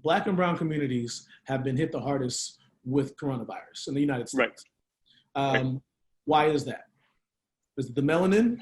Black and brown communities have been hit the hardest with coronavirus in the United States. Right. Why is that? Is it the melanin?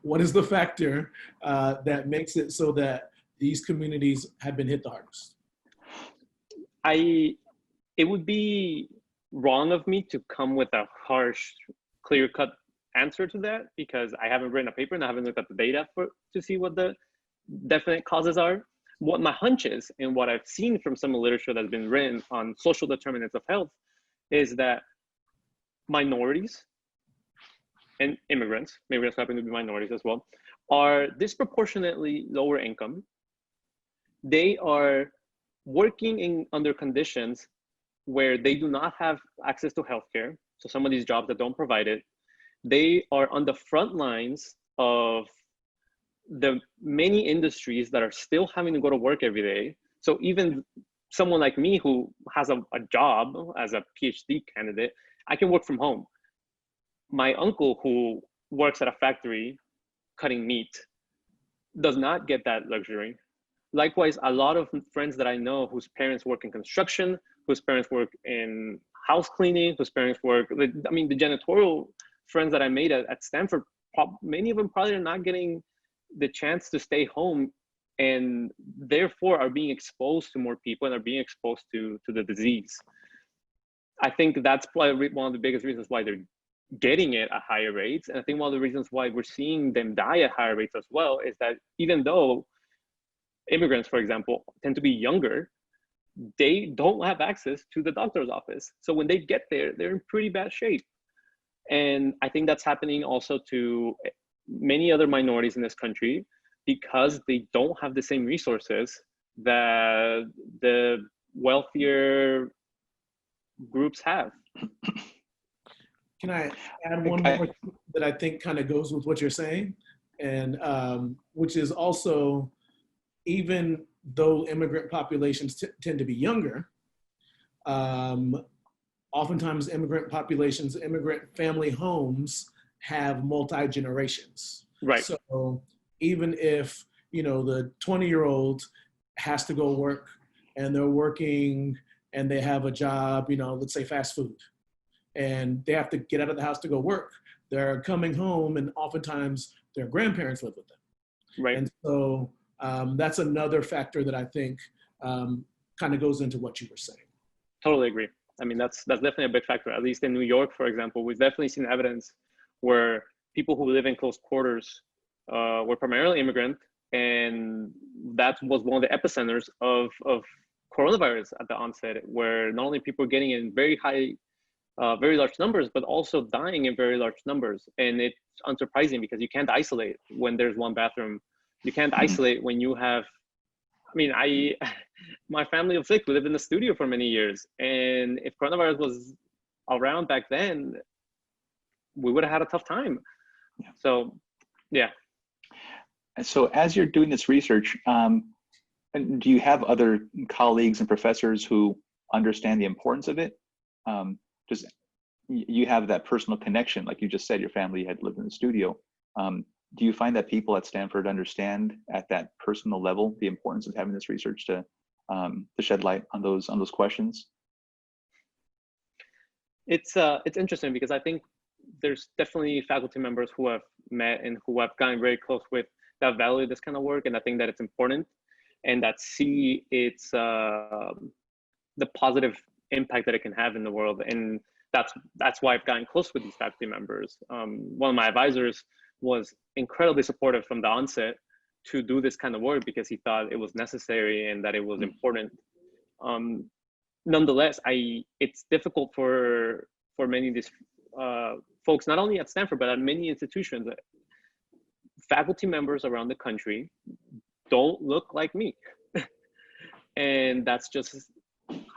What is the factor that makes it so that these communities have been hit the hardest? It would be wrong of me to come with a harsh, clear-cut answer to that, because I haven't written a paper and I haven't looked at the data to see what the definite causes are. What my hunch is, and what I've seen from some literature that's been written on social determinants of health, is that minorities and immigrants happen to be minorities as well, are disproportionately lower income. They are working under conditions where they do not have access to healthcare. So some of these jobs that don't provide it, they are on the front lines of the many industries that are still having to go to work every day. So even someone like me who has a job as a PhD candidate, I can work from home. My uncle who works at a factory cutting meat does not get that luxury. Likewise, a lot of friends that I know whose parents work in construction, whose parents work in house cleaning, whose parents work, I mean, the janitorial friends that I made at Stanford, many of them probably are not getting the chance to stay home, and therefore are being exposed to more people and are being exposed to the disease. I think that's probably one of the biggest reasons why they're getting it at higher rates. And I think one of the reasons why we're seeing them die at higher rates as well is that even though immigrants, for example, tend to be younger, they don't have access to the doctor's office. So when they get there, they're in pretty bad shape. And I think that's happening also to many other minorities in this country, because they don't have the same resources that the wealthier groups have. Can I add one more that I think kind of goes with what you're saying? And which is also, even though immigrant populations tend to be younger, oftentimes immigrant populations, immigrant family homes have multi-generations. Right. So even if, you know, the 20-year-old has to go work and they're working and they have a job, you know, let's say fast food, and they have to get out of the house to go work, they're coming home and oftentimes their grandparents live with them. Right. And so that's another factor that I think kind of goes into what you were saying. Totally agree. I mean, that's definitely a big factor. At least in New York, for example, we've definitely seen evidence where people who live in close quarters were primarily immigrant, and that was one of the epicenters of coronavirus at the onset, where not only people were getting in very large numbers, but also dying in very large numbers. And it's unsurprising because you can't isolate when there's one bathroom. You can't isolate when you have, I mean, my family of 6, we lived in the studio for many years. And if coronavirus was around back then, we would have had a tough time. Yeah. So, yeah. So as you're doing this research, do you have other colleagues and professors who understand the importance of it? Just you have that personal connection, like you just said, your family had lived in the studio. Do you find that people at Stanford understand at that personal level the importance of having this research to shed light on those questions? It's interesting because I think there's definitely faculty members who have met and who have gotten very close with that value this kind of work, and I think that it's important, and that see its the positive impact that it can have in the world. And that's why I've gotten close with these faculty members. One of my advisors was incredibly supportive from the onset to do this kind of work because he thought it was necessary and that it was important. Nonetheless, it's difficult for many of these folks, not only at Stanford, but at many institutions. Faculty members around the country don't look like me. And that's just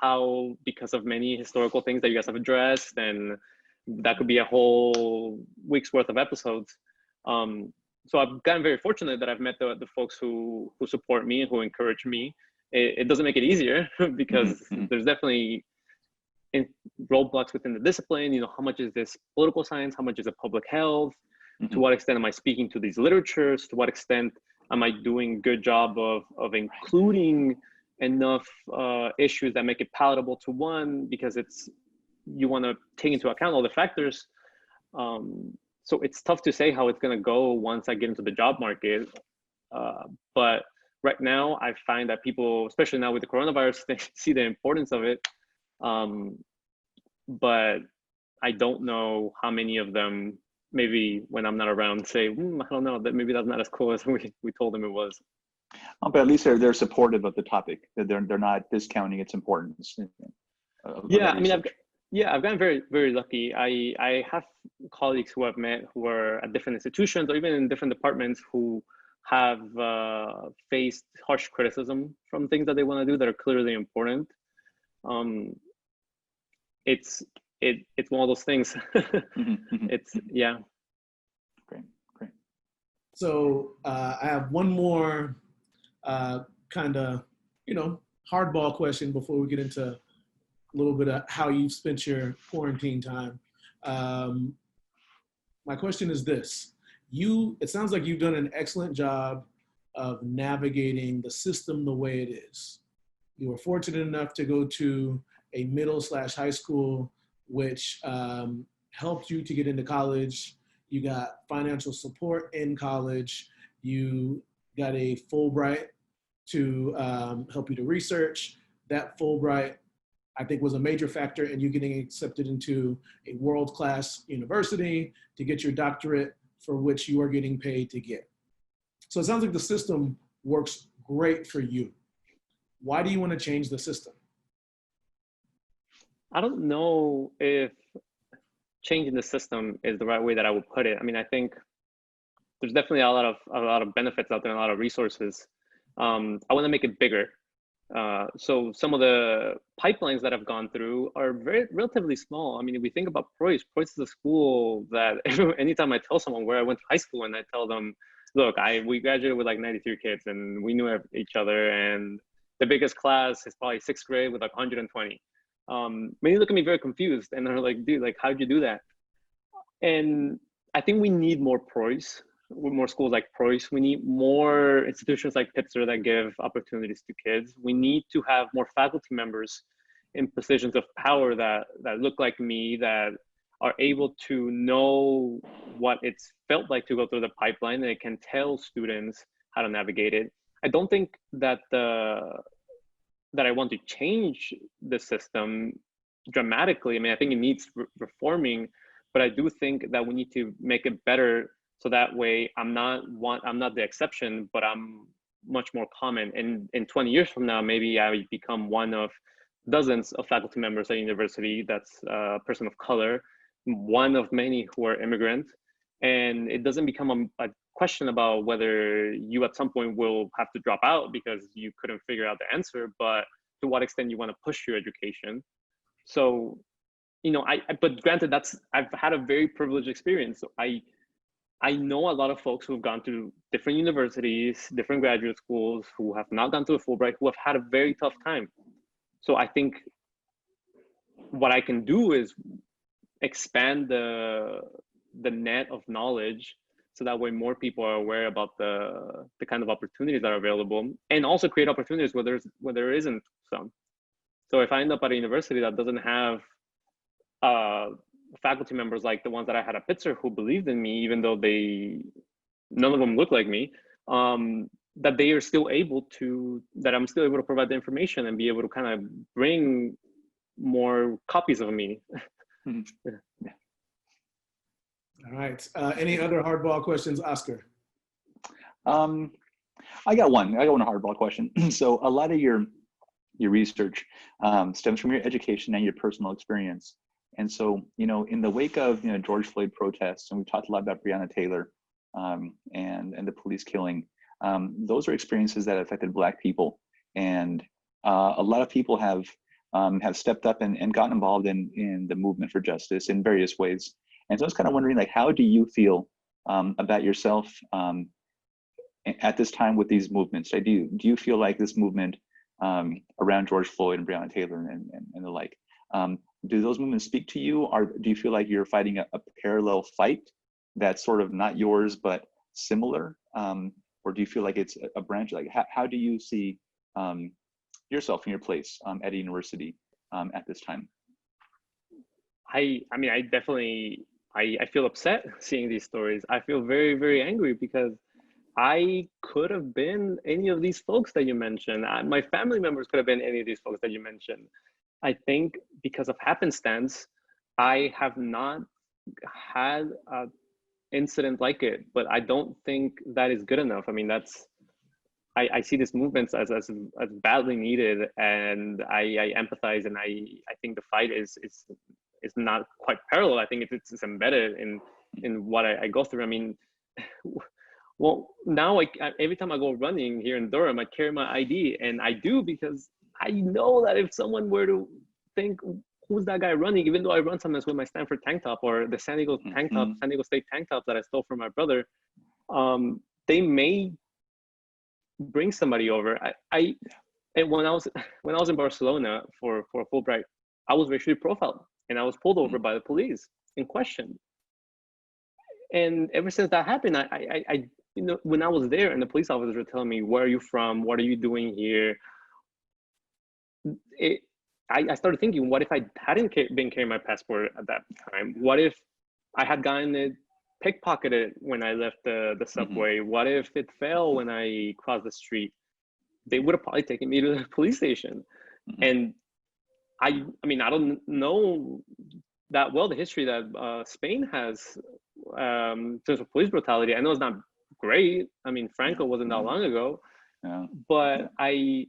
how, because of many historical things that you guys have addressed, and that could be a whole week's worth of episodes. So I've gotten very fortunate that I've met the folks who support me and who encourage me. It doesn't make it easier because there's definitely roadblocks within the discipline. You know, how much is this political science? How much is it public health? To what extent am I speaking to these literatures? To what extent am I doing a good job of including enough issues that make it palatable to one, because you want to take into account all the factors. So it's tough to say how it's going to go once I get into the job market. But right now, I find that people, especially now with the coronavirus, they see the importance of it. But I don't know how many of them, maybe when I'm not around, say, I don't know, that maybe that's not as cool as we told them it was. But at least they're supportive of the topic. They're not discounting its importance. Yeah, I mean, I've gotten very, very lucky. I have colleagues who I've met who are at different institutions or even in different departments who have faced harsh criticism from things that they want to do that are clearly important. It's one of those things. It's, yeah. Great. So I have one more kind of, hardball question before we get into a little bit of how you've spent your quarantine time. My question is this. It sounds like you've done an excellent job of navigating the system the way it is. You were fortunate enough to go to a middle/high school, which helped you to get into college. You got financial support in college. You got a Fulbright to help you to research. That Fulbright, I think, was a major factor in you getting accepted into a world-class university to get your doctorate, for which you are getting paid to get. So it sounds like the system works great for you. Why do you want to change the system? I don't know if changing the system is the right way that I would put it. I mean, I think there's definitely a lot of benefits out there and a lot of resources. I want to make it bigger. So some of the pipelines that I've gone through are relatively small. I mean, if we think about Preuss is a school that anytime I tell someone where I went to high school and I tell them, look, we graduated with like 93 kids and we knew each other, and the biggest class is probably 6th grade with like 120. Many look at me very confused and they're like, dude, like, how'd you do that? And I think we need more Preuss, more schools like Preuss. We need more institutions like Pitzer that give opportunities to kids. We need to have more faculty members in positions of power that look like me, that are able to know what it's felt like to go through the pipeline, and it can tell students how to navigate it. I don't think that that I want to change the system dramatically. I mean, I think it needs reforming, but I do think that we need to make it better, so that way I'm not the exception, but I'm much more common. And in 20 years from now, maybe I become one of dozens of faculty members at a university that's a person of color, one of many who are immigrant. And it doesn't become a question about whether you at some point will have to drop out because you couldn't figure out the answer, but to what extent you want to push your education. So, but granted, I've had a very privileged experience. So I know a lot of folks who have gone to different universities, different graduate schools, who have not gone to a Fulbright, who have had a very tough time. So I think what I can do is expand the net of knowledge, so that way more people are aware about the kind of opportunities that are available, and also create opportunities where there isn't some. So if I end up at a university that doesn't have faculty members like the ones that I had at Pitzer who believed in me, even though none of them look like me, that they are still able to, that I'm still able to provide the information and be able to kind of bring more copies of me. Yeah. All right. Any other hardball questions, Oscar? I got one hardball question. So a lot of your research stems from your education and your personal experience. And so, in the wake of, George Floyd protests, and we've talked a lot about Breonna Taylor and the police killing, those are experiences that affected Black people. And a lot of people have stepped up and gotten involved in the movement for justice in various ways. And so I was kind of wondering, like, how do you feel about yourself at this time with these movements? Do you feel like this movement around George Floyd and Breonna Taylor and the like, do those movements speak to you? Or do you feel like you're fighting a parallel fight that's sort of not yours, but similar? Or do you feel like it's a branch? Like, how do you see yourself in your place at a university at this time? I mean, I definitely, I feel upset seeing these stories. I feel very, very angry because I could have been any of these folks that you mentioned. My family members could have been any of these folks that you mentioned. I think because of happenstance, I have not had an incident like it, but I don't think that is good enough. I mean, I see these movements as badly needed, and I empathize, and I think the fight is not quite parallel. I think it's embedded in what I go through. I mean, well, now every time I go running here in Durham, I carry my ID, and I do because I know that if someone were to think, who's that guy running, even though I run sometimes with my Stanford tank top or the San Diego tank top, San Diego State tank top that I stole from my brother, they may bring somebody over. And when I was in Barcelona for Fulbright, I was racially profiled, and I was pulled over by the police and questioned. And ever since that happened, I you know, when I was there and the police officers were telling me, where are you from? What are you doing here? I started thinking, what if I hadn't been carrying my passport at that time? What if I had gotten it pickpocketed when I left the subway? What if it fell when I crossed the street? They would have probably taken me to the police station. And I mean, I don't know that well the history that Spain has in terms of police brutality. I know it's not great. I mean, Franco wasn't that long ago, but I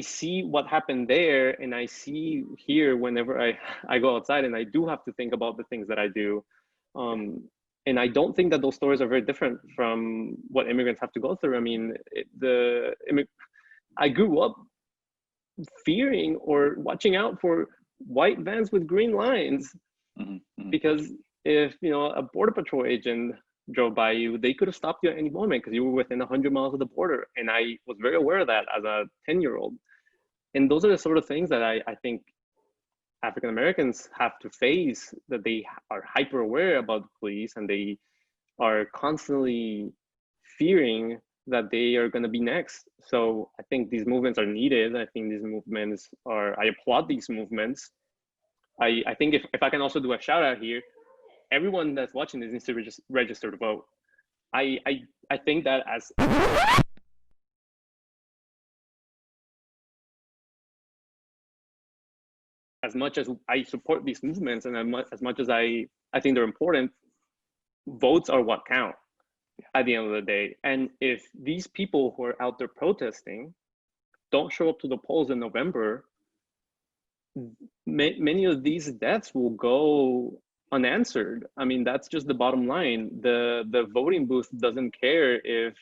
see what happened there, and I see here whenever I go outside, and I do have to think about the things that I do. And I don't think that those stories are very different from what immigrants have to go through. I mean, I grew up fearing or watching out for white vans with green lines, because if, you know, a border patrol agent drove by you, they could have stopped you at any moment because you were within 100 miles of the border. And I was very aware of that as a 10-year-old. And those are the sort of things that I think African Americans have to face, that they are hyper aware about the police, and they are constantly fearing that they are going to be next. So I think these movements are needed. I think these movements are, I applaud these movements. I think if I can also do a shout out here, everyone that's watching this needs to register to vote. I think that as much as I support these movements, and as much as I think they're important, votes are what count at the end of the day. And if these people who are out there protesting don't show up to the polls in November, many of these deaths will go unanswered. I mean, that's just the bottom line. The voting booth doesn't care if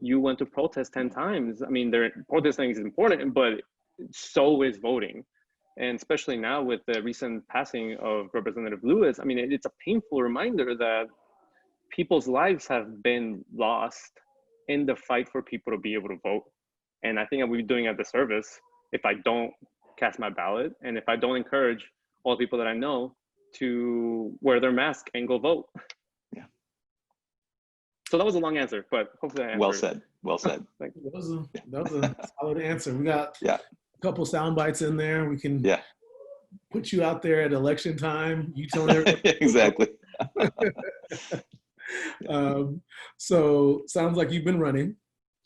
you went to protest 10 times. I mean, protesting is important, but so is voting. And especially now with the recent passing of Representative Lewis, I mean, it's a painful reminder that people's lives have been lost in the fight for people to be able to vote. And I think I would be doing a disservice if I don't cast my ballot, and if I don't encourage all the people that I know to wear their mask and go vote. Yeah. So that was a long answer, but hopefully I answered. Well said. Well said. That was a solid answer. We got a couple sound bites in there. We can put you out there at election time. You telling everybody. Exactly. So sounds like you've been running,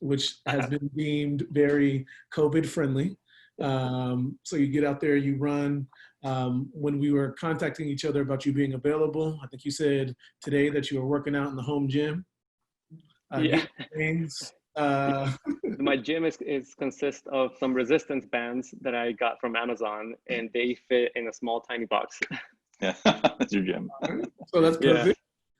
which has been deemed very COVID friendly. So you get out there, you run. When we were contacting each other about you being available, I think you said today that you were working out in the home gym. My gym consists of some resistance bands that I got from Amazon, and they fit in a small, tiny box. Yeah, that's your gym. So that's perfect. Yeah.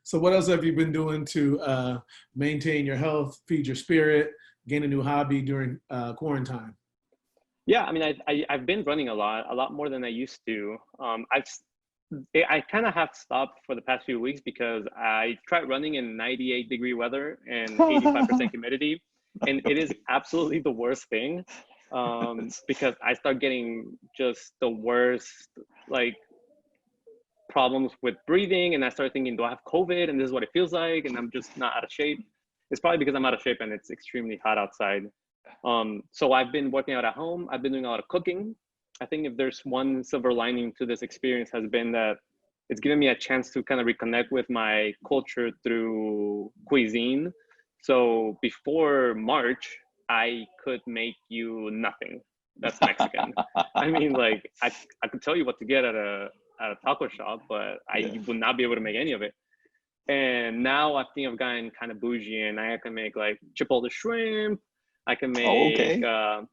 So what else have you been doing to maintain your health, feed your spirit, gain a new hobby during quarantine? Yeah, I mean, I've been running a lot more than I used to. I kind of have stopped for the past few weeks because I tried running in 98-degree weather and 85% humidity, and it is absolutely the worst thing because I start getting just the worst problems with breathing, and I started thinking, do I have COVID? And this is what it feels like, and I'm just not out of shape. It's probably because I'm out of shape and it's extremely hot outside. So I've been working out at home. I've been doing a lot of cooking. I think if there's one silver lining to this experience has been that it's given me a chance to kind of reconnect with my culture through cuisine. So before March, I could make you nothing that's Mexican. I mean, like I could tell you what to get at a taco shop, but I would not be able to make any of it. And now I think I've gotten kind of bougie, and I can make like chipotle shrimp. I can make, I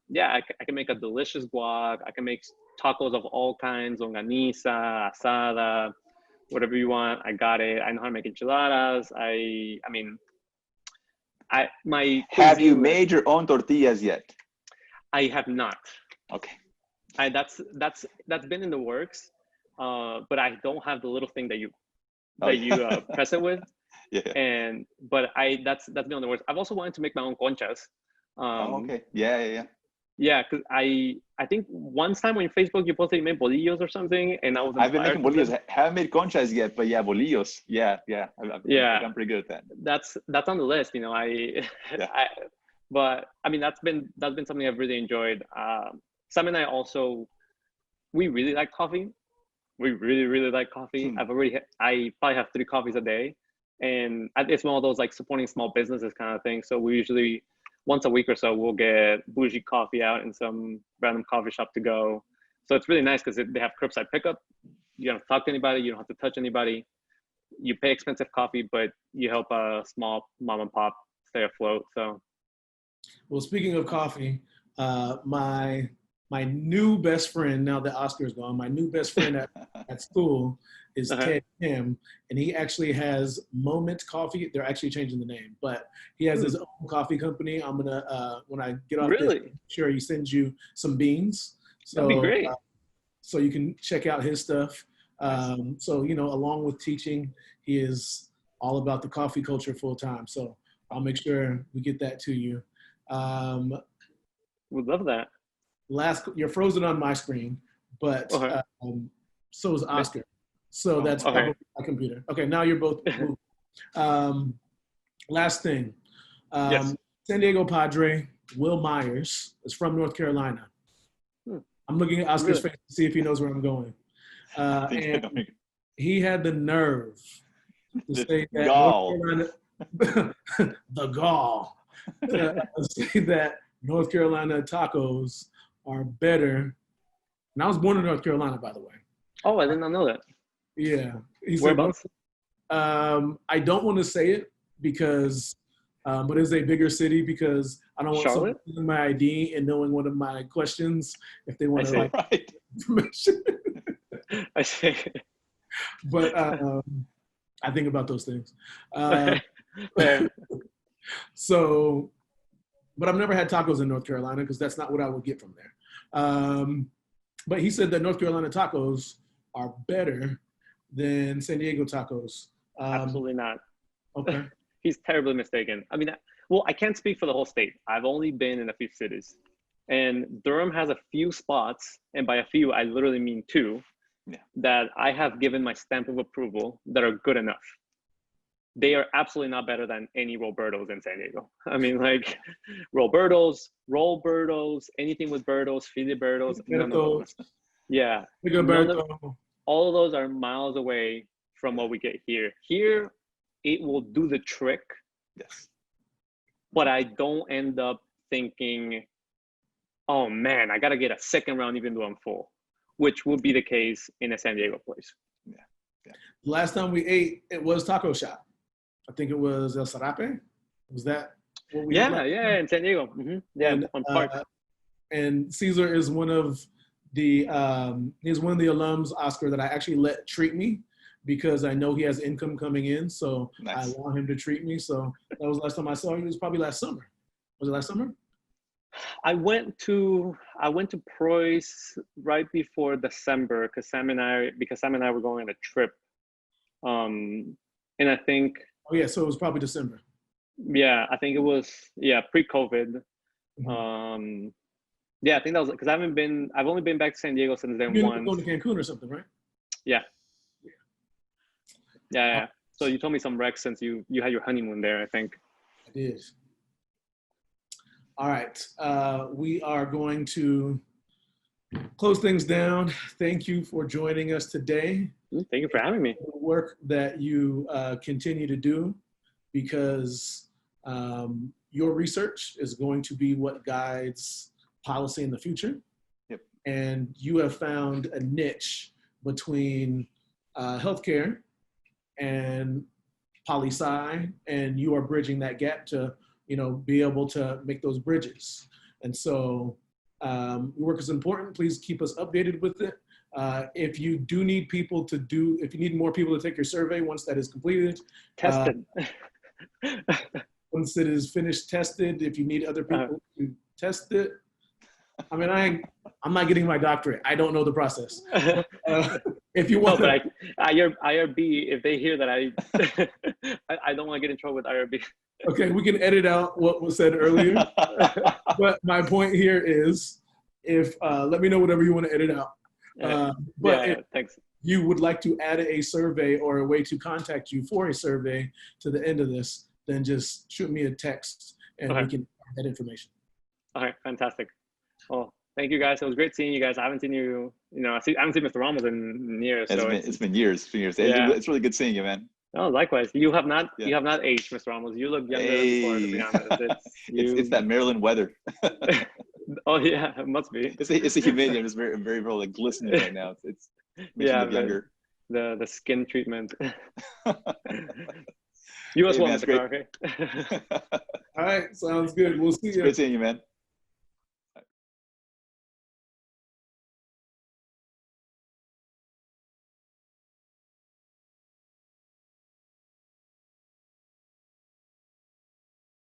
can make a delicious guac. I can make tacos of all kinds, longaniza, asada, whatever you want. I got it. I know how to make enchiladas. Have you made your own tortillas yet? I have not. Okay. That's been in the works, but I don't have the little thing that you press it with. Yeah. But that's been on the works. I've also wanted to make my own conchas. Okay. Yeah. Yeah, because I think one time on Facebook you posted you made bolillos or something, and I was I've been making bolillos. I haven't made conchas yet, but yeah, bolillos. Yeah. I'm pretty good at that. That's on the list, you know. But I mean that's been something I've really enjoyed. Sam and I also, we really like coffee. We really like coffee. I probably have 3 coffees a day, and it's one of those like supporting small businesses kind of thing. So we usually once a week or so we'll get bougie coffee out in some random coffee shop to go. So it's really nice because they have curbside pickup. You don't have to talk to anybody. You don't have to touch anybody. You pay expensive coffee, but you help a small mom and pop stay afloat. So, well, speaking of coffee, my new best friend, now that Oscar's gone, my new best friend at school is Ted Kim, and he actually has Moment Coffee. They're actually changing the name, but he has his own coffee company. I'm gonna when I get off this, sure he sends you some beans. So, that'd be great. So you can check out his stuff. So you know, along with teaching, he is all about the coffee culture full time. So I'll make sure we get that to you. Would love that. You're frozen on my screen, but so is Oscar. So that's probably my computer. Okay, now you're both moving. Last thing. Yes. San Diego Padre, Will Myers, is from North Carolina. I'm looking at Oscar's face to see if he knows where I'm going. And he had the nerve to say that North Carolina, the gall, to say that North Carolina tacos are better. And I was born in North Carolina, by the way. Oh, I did not know that. Yeah. Whereabouts? I don't want to say it because, but it's a bigger city because I don't want someone using my ID and knowing one of my questions if they want to information. I see. But I think about those things. So, but I've never had tacos in North Carolina because that's not what I would get from there. But he said that North Carolina tacos are better than San Diego tacos. Absolutely not. Okay. He's terribly mistaken. I mean, well, I can't speak for the whole state. I've only been in a few cities. And Durham has a few spots, and by a few, I literally mean 2, that I have given my stamp of approval that are good enough. They are absolutely not better than any Roberto's in San Diego. I mean, like Roberto's, anything with Berto's, Filiberto's, none of those. Yeah. All of those are miles away from what we get here. Here, it will do the trick. Yes. But I don't end up thinking, oh man, I got to get a second round even though I'm full, which would be the case in a San Diego place. Yeah. Last time we ate, it was Taco Shop. I think it was El Sarape. Was that what we had? Yeah, in San Diego. Mm-hmm. Yeah, on Park. And Cesar is one of the alums, Oscar, that I actually let treat me because I know he has income coming in. So I want him to treat me. So that was the last time I saw him. It was probably last summer. Was it last summer? I went to Preuss right before December because Sam and I were going on a trip. And I think. Oh yeah, so it was probably December. Yeah, I think it was pre-COVID. Mm-hmm. Yeah, I think that was because I've only been back to San Diego since then. You're going to Cancun or something, right? Yeah. So you told me some Rex since you had your honeymoon there, I think. I did. All right. We are going to close things down. Thank you for joining us today. Thank you for having me. The work that you continue to do, because your research is going to be what guides policy in the future. Yep. And you have found a niche between healthcare and poli-sci, and you are bridging that gap to, be able to make those bridges. And so your work is important. Please keep us updated with it. If you do need people to if you need more people to take your survey once that is completed, Tested. once it is finished, tested, if you need other people to test it. I mean, I'm not getting my doctorate. I don't know the process. If you want, no, but IRB, if they hear that I don't want to get in trouble with IRB. Okay, we can edit out what was said earlier. But my point here is, let me know whatever you want to edit out. But thanks. You would like to add a survey or a way to contact you for a survey to the end of this, then just shoot me a text and we can add that information. All right, fantastic. Well, thank you guys. It was great seeing you guys. I haven't seen you, I haven't seen Mr. Ramos in years. It's been years. Yeah. It's really good seeing you, man. Oh, likewise. You have not aged, Mr. Ramos. You look younger than before, to be honest. It's that Maryland weather. Oh yeah, it must be. It's a humidity. I'm just very, very, very like glistening right now. It's makes me look younger. The skin treatment. You as well, Mr. Carr, okay? All right, sounds good. We'll see you. Great seeing you, man.